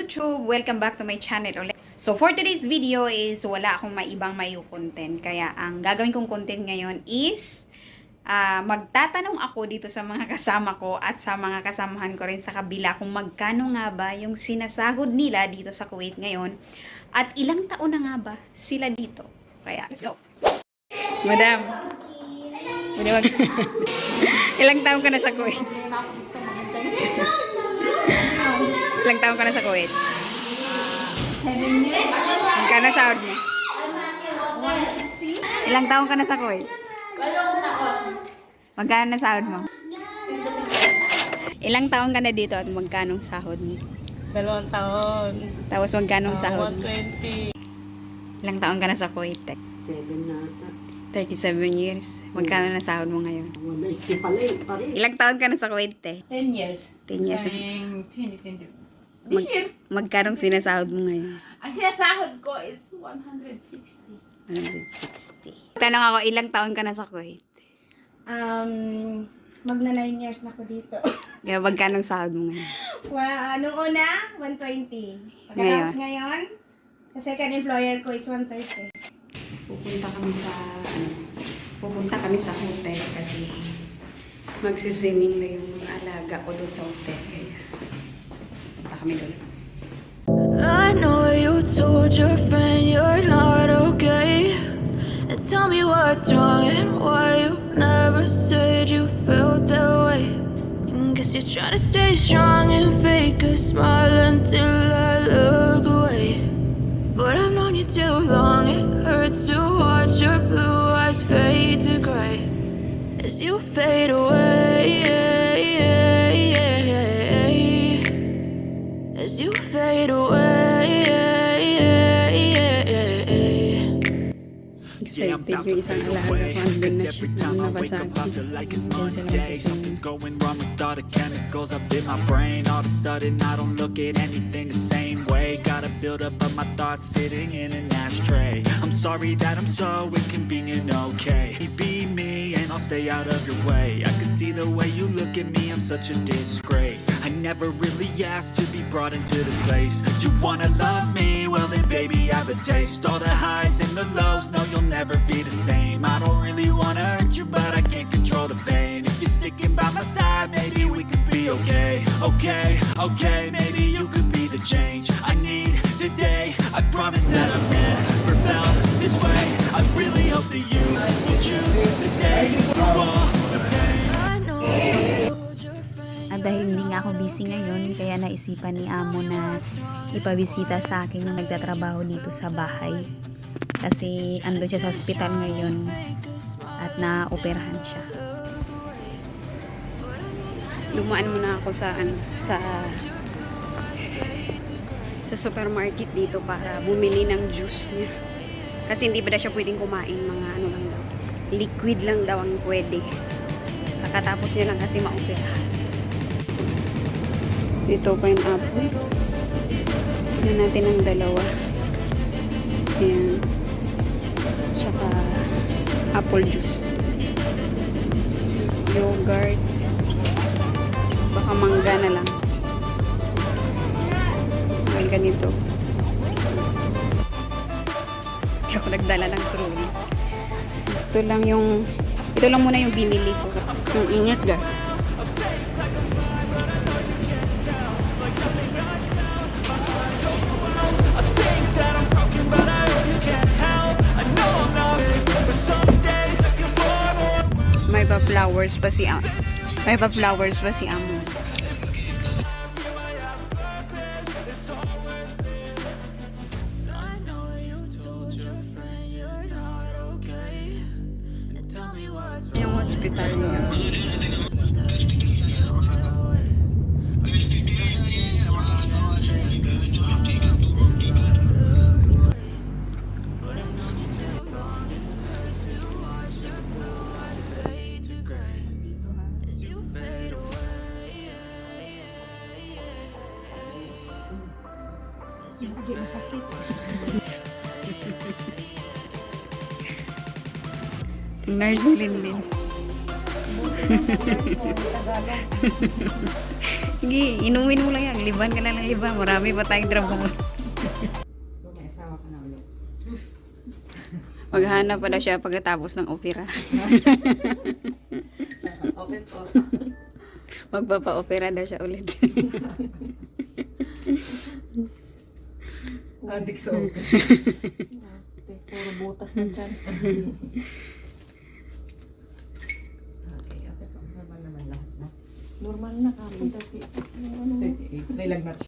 YouTube! Welcome back to my channel ulit. So for today's video is wala akong maibang mayu content. Kaya ang gagawin kong content ngayon is magtatanong ako dito sa mga kasama ko at sa mga kasamahan ko rin sa kabila kung magkano nga ba yung sinasahod nila dito sa Kuwait ngayon at ilang taon na nga ba sila dito. Kaya let's go! Madam! Ilang taon ka na sa Kuwait? Ilang taon ka na sa Kuwait? 7 years. Magkano sahod mo? 160. Ilang taon ka na sa Kuwait? Magkano na sahod mo? Ilang taon ka na dito at magkano sahod mo? 2 taon. Tapos magkano sahod mo? 120. Ilang taon ka na sa Kuwait? 7 na ata. 37 years. Magkano na sahod mo ngayon? 180 pala eh, pa rin. Ilang taon ka na sa Kuwait, te? 10 years. 10 years. Starting 2020. This year, Magkano sinasahod mo ngayon? ang sinasahod ko is 160. 160. Tanong ako, ilang taon ka na sa Kuwait? Magna 9 years na ako dito. Kaya magkano sahod mo ngayon? Nung una, 120. Pagkatapos ngayon, sa second employer ko is 130. Pupunta kami sa hotel kasi magsiswimming na yung alaga ko doon sa hotel. Kaya punta kami doon. I know you told your friend you're not okay. And tell me what's wrong and why you never said you felt that way. And guess you're trying to stay strong and fake a smile until I look away. But I've known you too long, it hurts to watch your blue eyes fade to gray as you fade away. As you fade away. Excited yung isang alaga ko. Andun na siya. Nabasag. Something's going wrong with all the chemicals up in my brain. All of a sudden I don't look at anything the same way. Got a build up of my thoughts sitting in an ashtray. I'm sorry that I'm so inconvenient, okay. Be me and I'll stay out of your way. I can see the way you look at me, I'm such a disgrace. I never really asked to be brought into this place. You wanna love me? Well then baby I have a taste. All the highs and the lows, no you'll never be the same. I don't really wanna hurt you but I can't control the pain. If you're sticking by my side, maybe we could be okay. Okay, maybe you could be the change I need today. I promise that I've never felt this way. I really hope that you will choose to stay through all the pain. I know you told your friend. At dahil hindi nga ako busy ngayon, kaya naisipan ni Amo na ipabisita sa akin yung nagtatrabaho dito sa bahay. Kasi ando siya sa hospital ngayon at na-operahan siya. Dumaan muna ako sa supermarket dito para bumili ng juice niya. Kasi hindi pa daw siya pwedeng kumain, mga ano lang daw. Liquid lang daw ang pwede. Kakatapos niya lang kasi ma-operahan. Dito pa yung apple. Tignan natin ang dalawa. Ayan. Tsaka apple juice. Yogurt. Baka mangga na lang. Well, ganito. Hindi ako nagdala ng trolley. Ito lang muna yung binili ko. Ang ingat ga. May pa-flowers pa si Amo. I know you told your friend you're not okay. And tell me what's Yung hospital niya. as you fade away. Hindi masakit. Nurse Linlin. Sige, inumin mo lang yan. Liban ka na lang liban. Marami pa tayong trabaho. May asawa ka na ulit. Maghanap pa daw siya pagkatapos ng opera. Open po. Magpapa-opera daw siya ulit. Adik sa open. Puro butas na dyan. Okay, okay po. Normal naman lahat na. Normal na kapag 38. May lagnat siya.